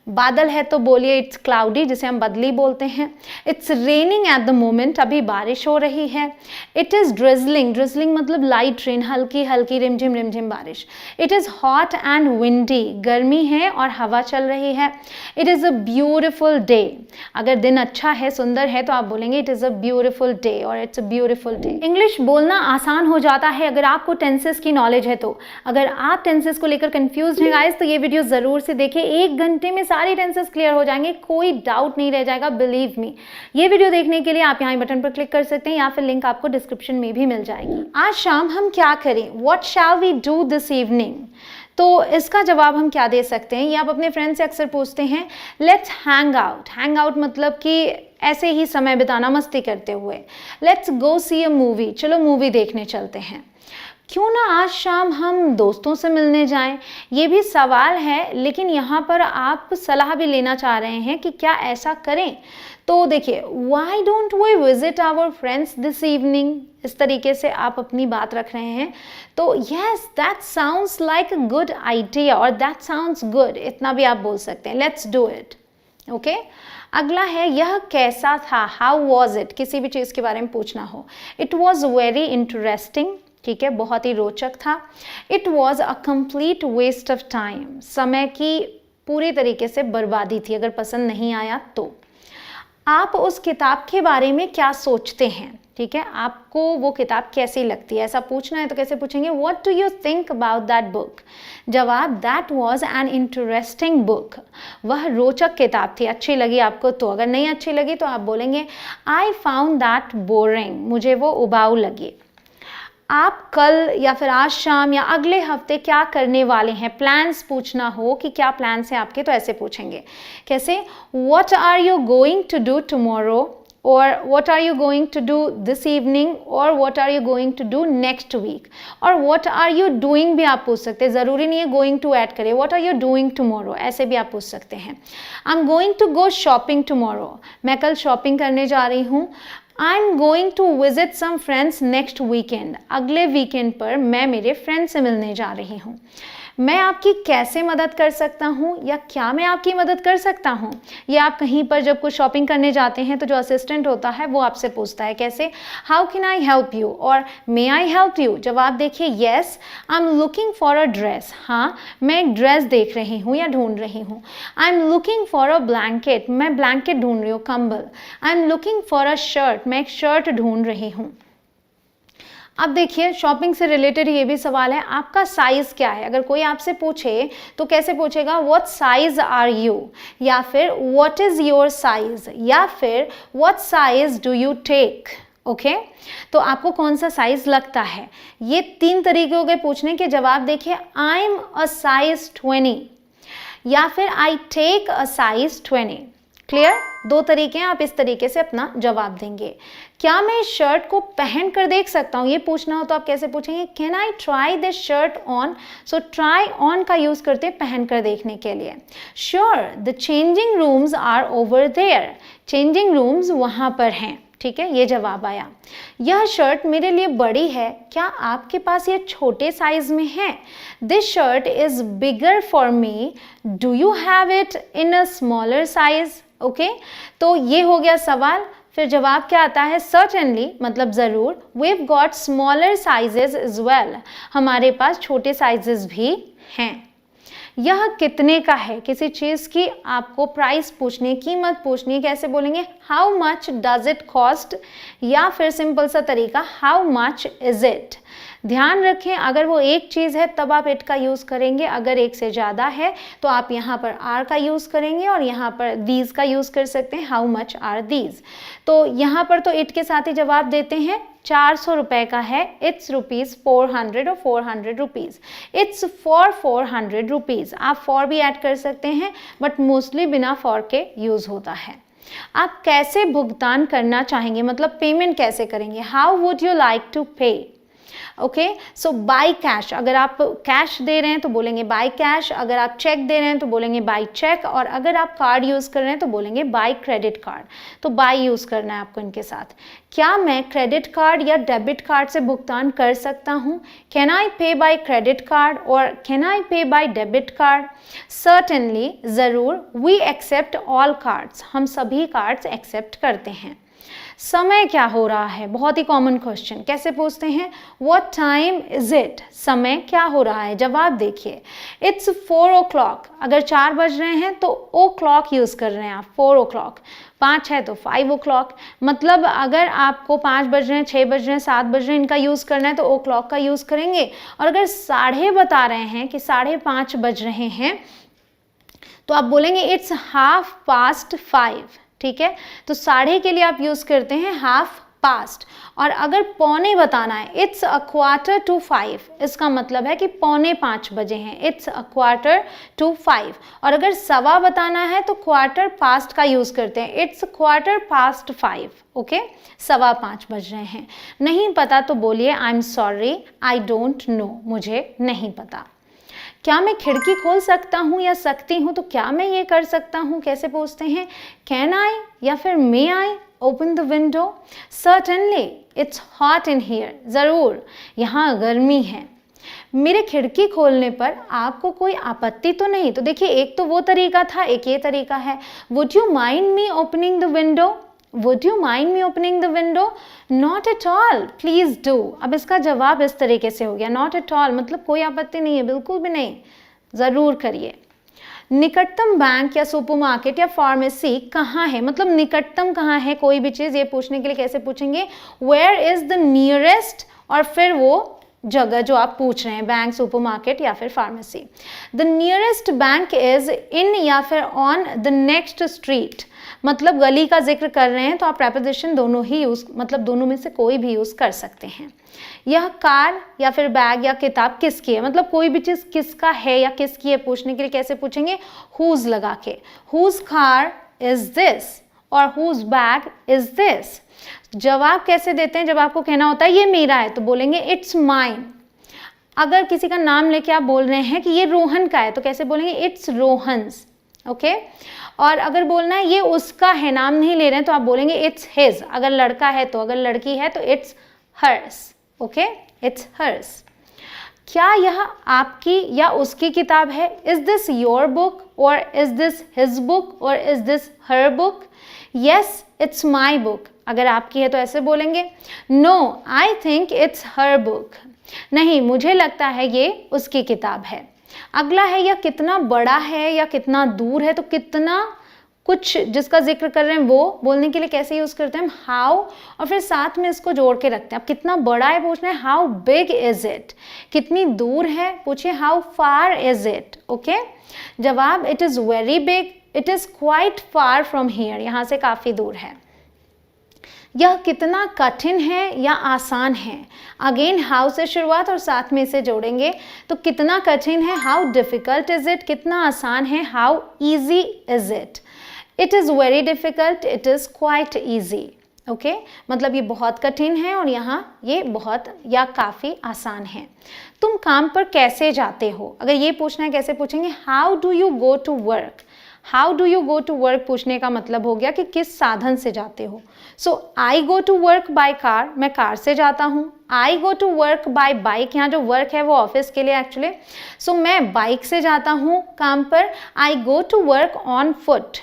बादल है तो बोलिए इट्स क्लाउडी, जिसे हम बदली बोलते हैं. It's raining at the moment, अभी बारिश हो रही है. इट इज़ ड्रिजलिंग, ड्रिजलिंग मतलब लाइट रेन, हल्की हल्की रिमझिम बारिश. It is hot and windy, गर्मी है और हवा चल रही है. It is a beautiful day, अगर दिन अच्छा है, सुंदर है तो आप बोलेंगे it is a beautiful day और it's a beautiful day. English बोलना आसान हो जाता है अगर आपको टेंसेस की नॉलेज है तो. अगर आप टेंसेस को लेकर कंफ्यूज हैं गाइस तो ये वीडियो ज़रूर से देखिए. 1 घंटे में सारे टेंसेस क्लियर हो जाएंगे, कोई डाउट नहीं रह जाएगा, बिलीव मी. ये वीडियो देखने के लिए आप यहाँ बटन पर क्लिक कर सकते हैं या फिर लिंक आपको डिस्क्रिप्शन में भी मिल जाएगी. आज शाम हम क्या करें, what shall we do this evening. तो इसका जवाब हम क्या दे सकते हैं, ये आप अपने फ्रेंड से अक्सर पूछते हैं. Let's hang out. Hang out मतलब कि ऐसे ही समय बिताना मस्ती करते हुए. Let's go see a movie, चलो मूवी देखने चलते हैं. क्यों ना आज शाम हम दोस्तों से मिलने जाएं. ये भी सवाल है, लेकिन यहाँ पर आप सलाह भी लेना चाह रहे हैं कि क्या ऐसा करें. तो देखिए, why don't we visit our friends this evening, इस तरीके से आप अपनी बात रख रहे हैं. तो yes, that sounds like a good idea और दैट साउंड्स गुड, इतना भी आप बोल सकते हैं. Let's do it. ओके, अगला है यह कैसा था, हाउ वॉज इट. किसी भी चीज़ के बारे में पूछना हो. इट वॉज वेरी इंटरेस्टिंग, ठीक है, बहुत ही रोचक था. It was a complete waste of time, समय की पूरी तरीके से बर्बादी थी अगर पसंद नहीं आया तो. आप उस किताब के बारे में क्या सोचते हैं, ठीक है, आपको वो किताब कैसी लगती है, ऐसा पूछना है तो कैसे पूछेंगे, what do you think about that book. जवाब, that was an interesting book, वह रोचक किताब थी. अच्छी लगी आपको तो. अगर नहीं अच्छी लगी तो आप बोलेंगे आई फाउंड दैट बोरिंग, मुझे वो उबाऊ लगी. आप कल या फिर आज शाम या अगले हफ्ते क्या करने वाले हैं, प्लान्स पूछना हो कि क्या प्लान्स हैं आपके तो ऐसे पूछेंगे. कैसे, what are you going to do tomorrow, और what are you going to do this evening, और what are you going to do next week. और व्हाट आर यू डूइंग भी आप पूछ सकते हैं, ज़रूरी नहीं है गोइंग टू ऐड करें. What are you doing tomorrow, ऐसे भी आप पूछ सकते हैं. I am going to go shopping tomorrow, मैं कल शॉपिंग करने जा रही हूँ. I am going to visit some friends next weekend, अगले वीकेंड पर मैं मेरे फ्रेंड से मिलने जा रही हूँ. मैं आपकी कैसे मदद कर सकता हूँ या क्या मैं आपकी मदद कर सकता हूँ, ये आप कहीं पर जब कुछ शॉपिंग करने जाते हैं तो जो असिस्टेंट होता है वो आपसे पूछता है. कैसे, how can I help you और मे आई हेल्प यू. जवाब देखिए, yes I am looking for a dress, हाँ मैं एक ड्रेस देख रही हूँ या ढूंढ रही हूँ. I am looking for a blanket, मैं ब्लैंकेट ढूंढ रही हूँ, कंबल. I am looking for a shirt, मैं एक शर्ट ढूंढ रही हूँ. अब देखिए, शॉपिंग से रिलेटेड ये भी सवाल है, आपका साइज़ क्या है. अगर कोई आपसे पूछे तो कैसे पूछेगा, व्हाट साइज आर यू, या फिर व्हाट इज़ योर साइज, या फिर what size do you take. Okay, तो आपको कौन सा साइज लगता है. ये 3 तरीके हो गए पूछने के. जवाब देखिए, आई एम अ साइज 20 या फिर I take a size 20. Clear, 2 तरीके हैं, आप इस तरीके से अपना जवाब देंगे. क्या मैं इस शर्ट को पहन कर देख सकता हूँ, ये पूछना हो तो आप कैसे पूछेंगे, can I try this shirt on. So try on का यूज़ करते हैं पहन कर देखने के लिए. Sure, the changing rooms are over there, changing rooms वहाँ पर हैं, ठीक है, ये जवाब आया। यह शर्ट मेरे लिए बड़ी है, क्या आपके पास ये छोटे साइज में है? This shirt is bigger for me, do you have it in a smaller size? Okay, तो ये हो गया सवाल। फिर जवाब क्या आता है? सर्टेनली मतलब ज़रूर, we've got smaller sizes as well, हमारे पास छोटे साइजेस भी हैं। यह कितने का है? किसी चीज़ की आपको प्राइस पूछनी, कीमत पूछनी, कैसे बोलेंगे? How much does it cost, या फिर सिंपल सा तरीका हाउ मच इज इट। ध्यान रखें, अगर वो एक चीज़ है तब आप इट का यूज़ करेंगे, अगर एक से ज़्यादा है तो आप यहाँ पर आर का यूज़ करेंगे और यहाँ पर दीज का यूज़ कर सकते हैं, हाउ मच आर दीज। तो यहाँ पर तो इट के साथ ही जवाब देते हैं। 400 रुपये का है, इट्स रुपीज़ 400 और 400 रुपीज़, इट्स फॉर 400 रुपीज़। आप फॉर भी ऐड कर सकते हैं बट मोस्टली बिना फॉर के यूज़ होता है। आप कैसे भुगतान करना चाहेंगे, मतलब पेमेंट कैसे करेंगे? How would you like to pay? Okay, so by cash, अगर आप कैश दे रहे हैं तो बोलेंगे बाय कैश, अगर आप चेक दे रहे हैं तो बोलेंगे बाय चेक, और अगर आप कार्ड यूज़ कर रहे हैं तो बोलेंगे बाय क्रेडिट कार्ड। तो बाय यूज़ करना है आपको इनके साथ। क्या मैं क्रेडिट कार्ड या डेबिट कार्ड से भुगतान कर सकता हूँ? कैन आई पे बाय क्रेडिट कार्ड और कैन आई पे बाय डेबिट कार्ड? सर्टेनली ज़रूर, वी एक्सेप्ट ऑल कार्ड्स, हम सभी कार्ड्स एक्सेप्ट करते हैं। समय क्या हो रहा है? बहुत ही कॉमन क्वेश्चन, कैसे पूछते हैं? व्हाट टाइम इज इट, समय क्या हो रहा है? जवाब देखिए, इट्स 4 o'clock, अगर 4 बज रहे हैं तो ओ क्लॉक यूज़ कर रहे हैं आप, 4 o'clock। 5 है तो 5 o'clock, मतलब अगर आपको 5 बज रहे हैं, 6 बज रहे हैं, 7 बज रहे हैं, इनका यूज़ करना है तो ओ क्लॉक का यूज़ करेंगे। और अगर 5:30 बता रहे हैं कि 5:30 बज रहे हैं तो आप बोलेंगे इट्स 5:30, ठीक है। तो 5:30 के लिए आप यूज़ करते हैं 5:30, और अगर 4:45 बताना है इट्स 4:45, इसका मतलब है कि 4:45 बजे हैं, इट्स 4:45। और अगर 1:15 बताना है तो 4:15 का यूज़ करते हैं, इट्स 4:15, ओके। 5:15 बज रहे हैं। नहीं पता तो बोलिए I am sorry, I don't know, मुझे नहीं पता। क्या मैं खिड़की खोल सकता हूँ या सकती हूँ? तो क्या मैं ये कर सकता हूँ, कैसे पूछते हैं? कैन आई या फिर may I open the window? Certainly, it's hot in here, ज़रूर यहाँ गर्मी है। मेरे खिड़की खोलने पर आपको कोई आपत्ति तो नहीं? तो देखिए, एक तो वो तरीका था, एक ये तरीका है। Would you mind me opening the window? Would you mind me opening the window? Not at all, please do। अब इसका जवाब इस तरीके से हो गया, not at all मतलब कोई आपत्ति नहीं है, बिल्कुल भी नहीं, ज़रूर करिए। निकटतम बैंक या सुपरमार्केट या फार्मेसी कहाँ है? मतलब निकटतम कहाँ है कोई भी चीज़, ये पूछने के लिए कैसे पूछेंगे? Where is the nearest, और फिर वो जगह जो आप पूछ रहे हैं, बैंक, सुपरमार्केट या फिर pharmacy. The nearest bank is in या फिर ऑन द नेक्स्ट स्ट्रीट, मतलब गली का जिक्र कर रहे हैं तो आप प्रेपोजिशन दोनों ही यूज़, मतलब दोनों में से कोई भी यूज़ कर सकते हैं। यह कार या फिर बैग या किताब किसकी है? मतलब कोई भी चीज़ किसका है या किसकी है पूछने के लिए कैसे पूछेंगे? हुज लगा के, हुज कार इज दिस और हुज बैग इज दिस। जवाब कैसे देते हैं? जब आपको कहना होता है ये मेरा है तो बोलेंगे इट्स माइन। अगर किसी का नाम लेके आप बोल रहे हैं कि ये रोहन का है तो कैसे बोलेंगे? It's Rohan's, okay. और अगर बोलना है ये उसका है, नाम नहीं ले रहे हैं, तो आप बोलेंगे इट्स हिज। अगर लड़का है तो, अगर लड़की है तो it's hers, okay, it's hers. क्या यह आपकी या उसकी किताब है? इज दिस योर बुक और इज दिस हिज बुक और is this her book? Yes, it's my book. अगर आपकी है तो ऐसे बोलेंगे। No, I think it's her book. नहीं, मुझे लगता है ये उसकी किताब है। अगला है यह कितना बड़ा है या कितना दूर है, तो कितना कुछ जिसका जिक्र कर रहे हैं वो बोलने के लिए कैसे यूज़ करते हैं हम? हाउ, और फिर साथ में इसको जोड़ के रखते हैं। अब कितना बड़ा है पूछना है, हाउ बिग इज इट। कितनी दूर है पूछिए, how far is it, okay. जवाब, it is very big, it is quite far from here, यहाँ से काफ़ी दूर है। यह कितना कठिन है या आसान है? अगेन हाउ से शुरुआत और साथ में इसे जोड़ेंगे। तो कितना कठिन है, हाउ डिफ़िकल्ट इज़ इट। कितना आसान है, how easy is it. It is very difficult, it is quite easy, okay. मतलब ये बहुत कठिन है और यहाँ ये बहुत या काफ़ी आसान है। तुम काम पर कैसे जाते हो? अगर ये पूछना है कैसे पूछेंगे? How do you go to work. How do you go to work पूछने का मतलब हो गया कि किस साधन से जाते हो. So I go to work by car, मैं कार से जाता हूँ. I go to work by bike, यहाँ जो वर्क है वो ऑफिस के लिए एक्चुअली. सो मैं बाइक से जाता हूँ काम पर. I go to work on foot.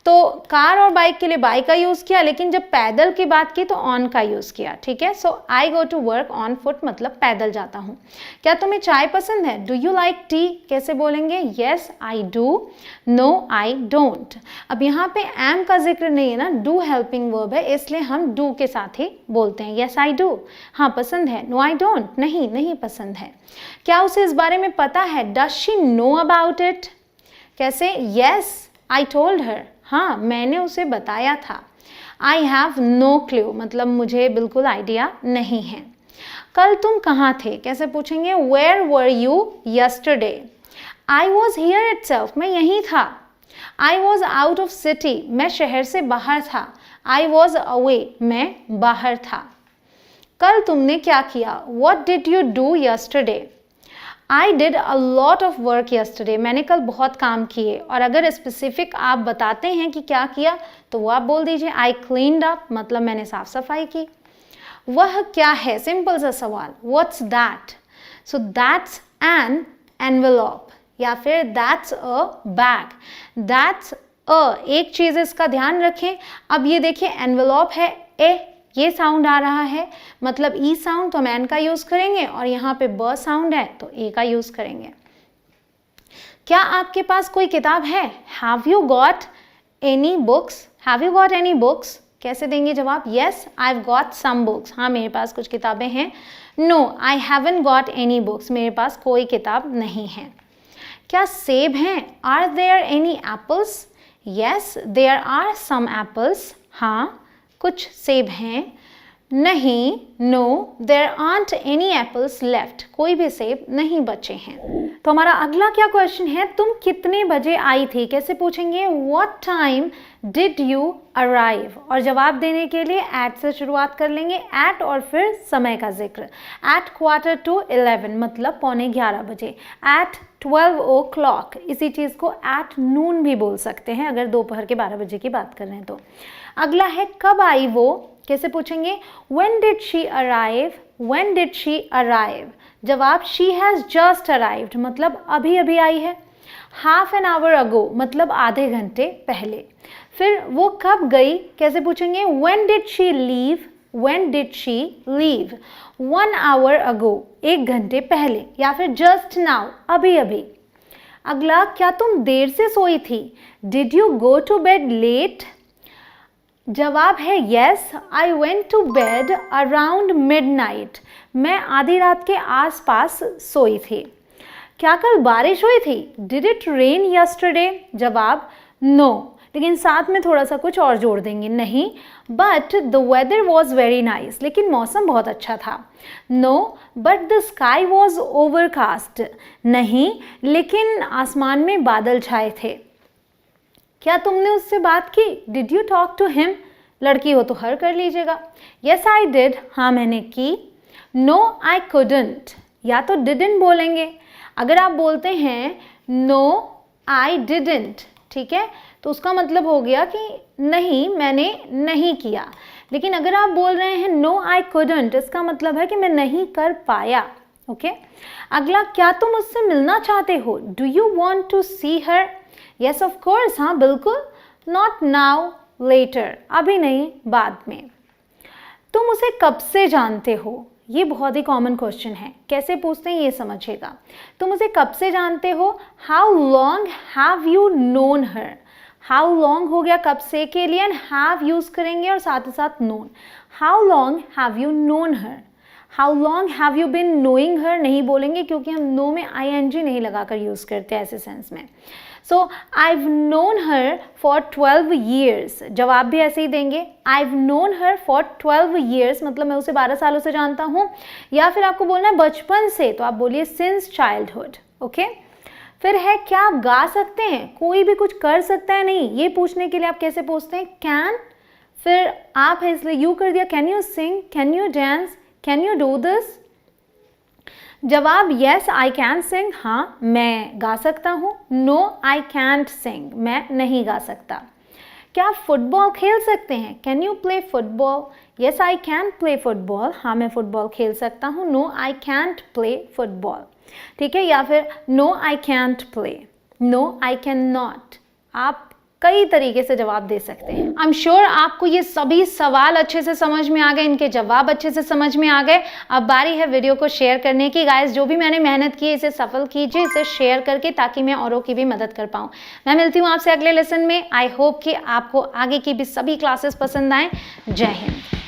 तो कार और बाइक के लिए बाइक का यूज़ किया, लेकिन जब पैदल की बात की तो ऑन का यूज़ किया. ठीक है. So I go to work on foot मतलब पैदल जाता हूँ. क्या तुम्हें चाय पसंद है? Do you like tea? कैसे बोलेंगे? Yes I do, no I don't. अब यहाँ पे एम का जिक्र नहीं है ना, डू हेल्पिंग वर्ब है, इसलिए हम डू के साथ ही बोलते हैं. येस आई डू, हाँ पसंद है. नो आई डोंट, नहीं नहीं पसंद है. क्या उसे इस बारे में पता है? Does she know about it? कैसे? येस आई टोल्ड हर, हाँ मैंने उसे बताया था. आई हैव नो क्लू मतलब मुझे बिल्कुल आइडिया नहीं है. कल तुम कहाँ थे? कैसे पूछेंगे? Where were you yesterday? I was here itself, मैं यहीं था. I was out of city, मैं शहर से बाहर था. आई वॉज अवे, मैं बाहर था. कल तुमने क्या किया? What did you do yesterday? I did a lot of work yesterday, मैंने कल बहुत काम किए. और अगर स्पेसिफिक आप बताते हैं कि क्या किया तो वो आप बोल दीजिए आई क्लीन्ड अप मतलब मैंने साफ सफाई की. वह क्या है? सिंपल सा सवाल. What's that? So that's an envelope या फिर that's a bag. That's a, एक चीज़ इसका ध्यान रखें. अब ये देखिए एनवेलप है, ए ये साउंड आ रहा है मतलब ई साउंड, तो हम एन का यूज़ करेंगे. और यहाँ पे ब साउंड है तो ए का यूज़ करेंगे. क्या आपके पास कोई किताब है? Have you got any books? Have you got any books? कैसे देंगे जवाब? Yes I have got some books, हाँ मेरे पास कुछ किताबें हैं. No I haven't got any बुक्स, मेरे पास कोई किताब नहीं है. क्या सेब हैं? Are there any apples? Yes there are some apples, हाँ कुछ सेब हैं. नहीं, no there aren't any apples left, कोई भी सेब नहीं बचे हैं. तो हमारा अगला क्या क्वेश्चन है? तुम कितने बजे आई थी? कैसे पूछेंगे? What time did you arrive? और जवाब देने के लिए एट से शुरुआत कर लेंगे. एट और फिर समय का जिक्र. एट 11:45 मतलब 11:15 बजे. एट 12 o'clock, इसी चीज़ को एट नून भी बोल सकते हैं अगर दोपहर के 12 बजे की बात कर रहे हैं तो. अगला है कब आई वो? कैसे पूछेंगे? When did she arrive? When did she arrive? जवाब she has just arrived मतलब अभी अभी आई है. half an hour ago मतलब आधे घंटे पहले. फिर वो कब गई? कैसे पूछेंगे? When did she leave? When did she leave? 1 hour ago एक घंटे पहले या फिर just now अभी अभी. अगला क्या तुम देर से सोई थी? Did you go to bed late? जवाब है yes I went to bed around midnight, मैं आधी रात के आसपास सोई थी. क्या कल बारिश हुई थी? Did it rain yesterday? जवाब नो, लेकिन साथ में थोड़ा सा कुछ और जोड़ देंगे. नहीं, but the weather was very nice, लेकिन मौसम बहुत अच्छा था. No but the sky was overcast, नहीं लेकिन आसमान में बादल छाए थे. क्या तुमने उससे बात की? Did you talk to him? लड़की हो तो हर कर लीजिएगा. येस आई डिड, हाँ मैंने की. नो आई कुडंट, या तो डिडंट बोलेंगे. अगर आप बोलते हैं नो आई डिडंट, ठीक है, तो उसका मतलब हो गया कि नहीं मैंने नहीं किया. लेकिन अगर आप बोल रहे हैं नो आई कुडंट, इसका मतलब है कि मैं नहीं कर पाया. ओके. अगला क्या तुम उससे मिलना चाहते हो? Do you want to see her? Yes of course, हाँ बिल्कुल. नॉट नाउ, लेटर, अभी नहीं बाद में. तुम उसे कब से जानते हो? ये बहुत ही कॉमन क्वेश्चन है. कैसे पूछते हैं ये समझिएगा. तुम उसे कब से जानते हो? How long have you known her? How long हो गया कब से के लिए, एंड हैव यूज करेंगे और साथ ही साथ known. How long have you known her? How long have you been knowing her नहीं बोलेंगे क्योंकि हम नो में ING नहीं लगाकर यूज़ करते ऐसे सेंस में. सो I've known her for 12 years. जवाब भी ऐसे ही देंगे. I've known her for 12 years मतलब मैं उसे 12 सालों से जानता हूँ. या फिर आपको बोलना है बचपन से, तो आप बोलिए since childhood. ओके. फिर है क्या आप गा सकते हैं? कोई भी कुछ कर सकता है नहीं, ये पूछने के लिए आप कैसे पूछते हैं? कैन. फिर आप है इसलिए यू कर दिया. Can you sing? Can you dance? Can you do this? जवाब यस आई कैन सिंग, हाँ मैं गा सकता हूँ। नो आई कैंट सिंग, मैं नहीं गा सकता। क्या आप फुटबॉल खेल सकते हैं? Can you play football? Yes I can play football, हाँ मैं फुटबॉल खेल सकता हूँ। No I can't play football, ठीक है। या फिर no I can't play, no I can not. आप कई तरीके से जवाब दे सकते हैं। आई एम श्योर आपको ये सभी सवाल अच्छे से समझ में आ गए, इनके जवाब अच्छे से समझ में आ गए। अब बारी है वीडियो को शेयर करने की। गाइस जो भी मैंने मेहनत की है इसे सफल कीजिए, इसे शेयर करके, ताकि मैं औरों की भी मदद कर पाऊँ। मैं मिलती हूँ आपसे अगले लेसन में। आई होप कि आपको आगे की भी सभी क्लासेस पसंद आए। जय हिंद।